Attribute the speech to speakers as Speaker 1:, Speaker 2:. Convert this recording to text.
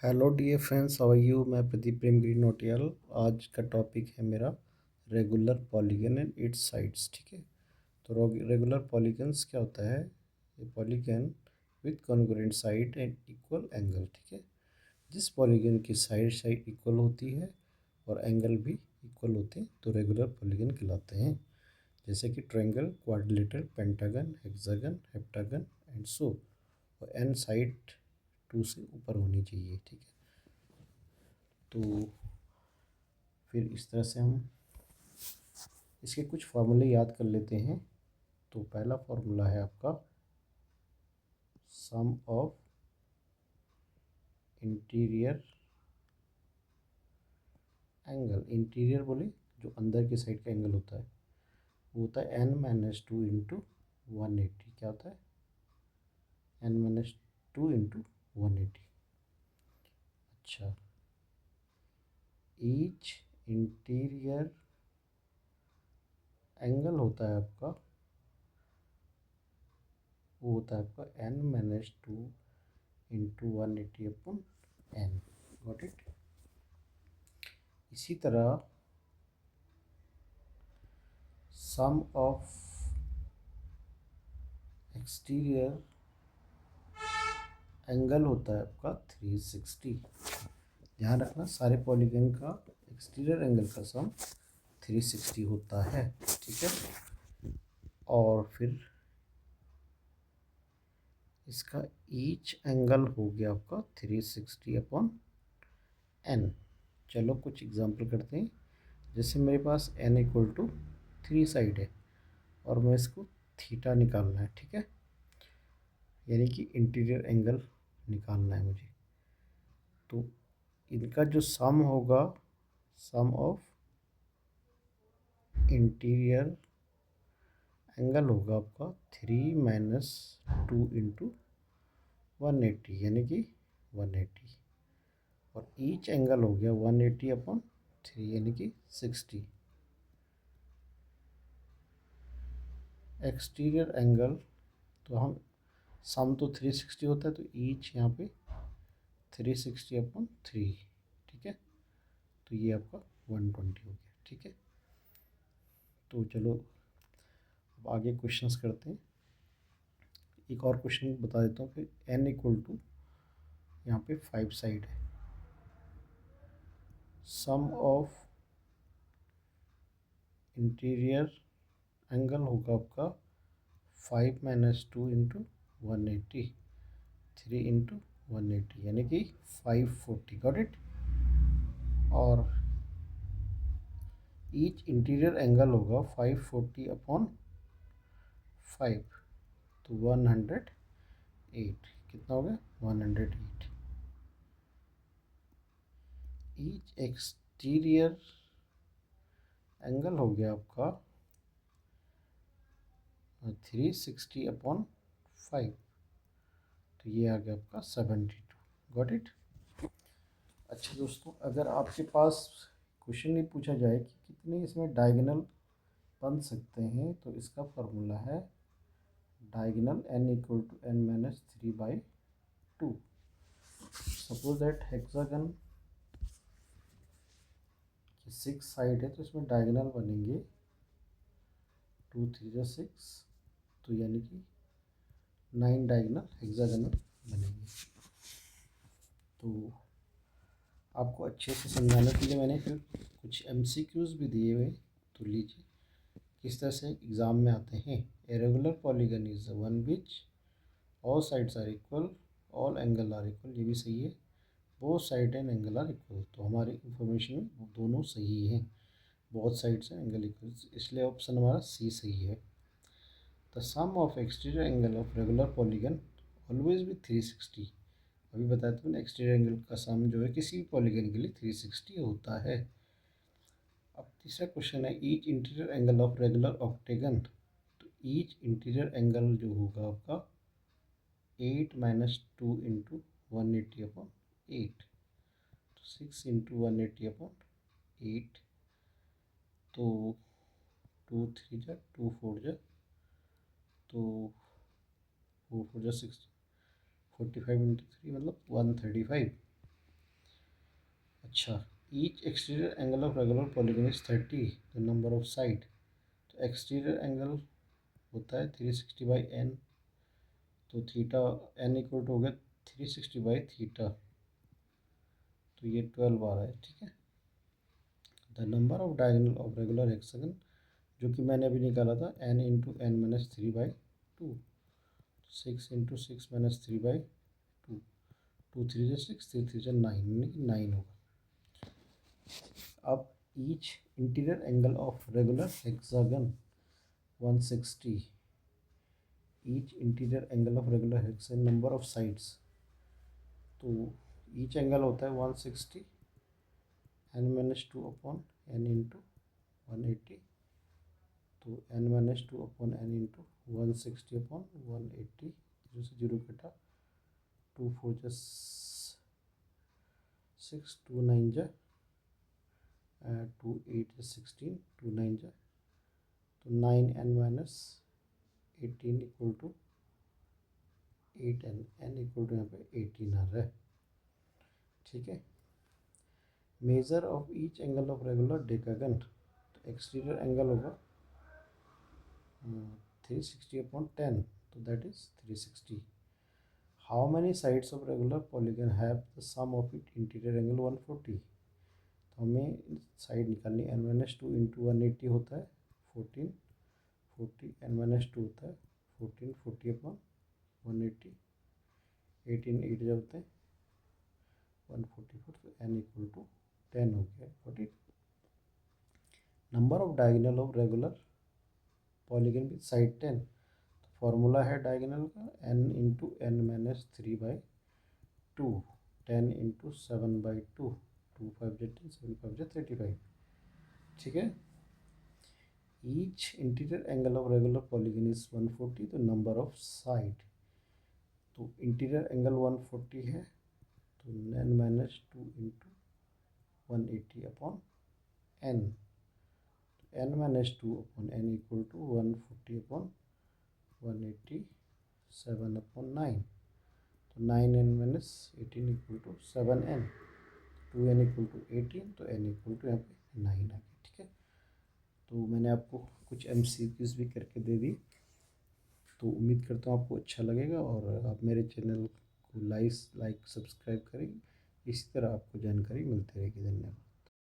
Speaker 1: Hello dear friends, how are you. मैं प्रदीप प्रेमगिरी नोटियाल। आज का टॉपिक है मेरा regular polygon and its sides. ठीक है, तो रेगुलर पॉलीगन्स क्या होता है? ये polygon with congruent side and equal angle. ठीक है, जिस पॉलीगन की साइड साइड इक्वल होती है और एंगल भी इक्वल होते हैं तो रेगुलर पॉलीगन कहलाते हैं। जैसे कि triangle, quadrilateral, pentagon, hexagon, heptagon and so. और एन साइड 2 से ऊपर होनी चाहिए। ठीक है, तो फिर इस तरह से हम इसके कुछ फार्मूले याद कर लेते हैं। तो पहला फार्मूला है आपका सम ऑफ इंटीरियर एंगल। इंटीरियर बोले जो अंदर की साइड का एंगल होता है वो होता है n-2 इंटू 180। क्या होता है? n-2 into 180। अच्छा, ईच इंटीरियर एंगल होता है आपका, वो होता है आपका n-2 into 180 upon n। Got it. इसी तरह सम ऑफ एक्सटीरियर एंगल होता है आपका 360। ध्यान रखना, सारे पॉलीगन का एक्सटीरियर एंगल का सम 360 होता है। ठीक है, और फिर इसका ईच एंगल हो गया आपका 360 अपॉन n। चलो कुछ एग्जांपल करते हैं। जैसे मेरे पास n इक्वल टू 3 साइड है और मैं इसको थीटा निकालना है। ठीक है, यानी कि इंटीरियर एंगल निकालना है मुझे। तो इनका जो सम होगा, सम ऑफ इंटीरियर एंगल होगा आपका 3 - 2 इंटू 180 यानी कि 180। और ईच एंगल हो गया 180 अपॉन 3 यानी कि 60। एक्सटीरियर एंगल, तो हम सम तो 360 होता है तो ईच यहाँ पे 360 अपॉन 3। ठीक है, तो ये आपका 120 हो गया। ठीक है, तो चलो अब आगे क्वेश्चंस करते हैं। एक और क्वेश्चन बता देता हूँ फिर। n इक्वल टू यहाँ पे 5 साइड है। सम ऑफ इंटीरियर एंगल होगा आपका 5 - 2 इंटू 180, 3 इंटू 180 यानी कि 540। Got it. और ईच इंटीरियर एंगल होगा 540 अपॉन 5, तो 108। कितना हो गया? 108। ईच एक्सटीरियर एंगल हो गया आपका 360 अपॉन 5, तो ये आ गया आपका 72। Got it. अच्छा दोस्तों, अगर आपके पास क्वेश्चन ये पूछा जाए कि कितने इसमें डायगोनल बन सकते हैं तो इसका फार्मूला है diagonal n equal to n-3/2। Suppose that hexagon की 6 साइड है तो इसमें डायगोनल बनेंगे 2 3 6, तो यानी कि 9 डायगोनल हेक्सागनल बनेंगे। तो आपको अच्छे से समझाने के लिए मैंने फिर कुछ MCQs भी दिए हुए, तो लीजिए किस तरह से एग्ज़ाम में आते हैं। A regular polygon is one which all sides are equal, all angle are equal, ये भी सही है। Both side and angle are equal, तो हमारी इंफॉर्मेशन में दोनों सही हैं। Both sides and angle equal, इसलिए ऑप्शन हमारा सी सही है। The sum of exterior angle of regular polygon always भी 360। अभी बताया था मैंने, एक्सटीरियर एंगल का सम जो है किसी भी पॉलीगन के लिए 360 होता है। अब तीसरा क्वेश्चन है each interior angle of regular ऑक्टेगन। तो ईच इंटीरियर एंगल जो होगा आपका 8 - 2 इंटू 180 अपॉन 8, तो 6 इंटू 180 अपॉन 8, तो 2 3 जा 2 4 जा, तो 4 4 जा 6, 45 इंटू 3 मतलब 135। अच्छा, each exterior angle of regular polygon is 30, the number of side. तो एक्सटीरियर एंगल होता है 360 बाई एन, तो थीटा एन इक्वल टू हो गया 360 बाई थीटा, तो ये 12 आ रहा है, ठीक है। The number of diagonal of regular hexagon, जो कि मैंने अभी निकाला था, n into n minus 3 by 2, 6 into 6 minus 3 by 2, 2 3 से 6, 3 3 से 9, यानी कि 9 होगा। अब each interior angle of regular hexagon 160, each interior angle of regular hexagon, number of sides, तो ईच एंगल होता है 160 n minus 2 upon n into 180, तो n minus 2 upon n into 160 upon 180, zero से जीरो कटा, 2 4 जा 6, 2 9 जा 2 8 जा 16, 2 9 जा, तो 9 n minus 18 equal to 8 n, n equal to यहाँ पे 18 आ रहा है, ठीक है। Measure of each angle of regular decagon, तो एक्सटीरियर एंगल होगा 360 अपॉन 10, तो that is 360। How many sides of regular polygon have the sum of it interior angle 140, तो हमें साइड निकालनी, एन माइनस 2 इंटू 180 होता है 14, 40 एन माइनस 2 होता है 14, 40 अपॉन 180, 18 8 जब होते हैं 144, तो एन इक्वल टू 10 हो गया 40। Number of diagonal of regular polygon with side 10, तो फॉर्मूला है डायगोनल का n into n minus 3 by 2, 10 into 7 by 2, 2 5 जा 10, 7 5 जा 35, ठीक है। Each interior angle of regular polygon is 140, तो नंबर ऑफ साइड, तो इंटीरियर एंगल 140 है, तो n minus 2 into 180 upon n, n minus 2 upon n equal to 140 upon 180, 7 upon 9, तो 9 n minus 18 equal to 7 n, 2 n equal to 18, तो N equal to यहाँ पे 9 आ गया, ठीक है। तो मैंने आपको कुछ MCQs भी करके दे दी, तो उम्मीद करता हूँ आपको अच्छा लगेगा, और आप मेरे चैनल को लाइक सब्सक्राइब करें, इसी तरह आपको जानकारी मिलती रहेगी। धन्यवाद।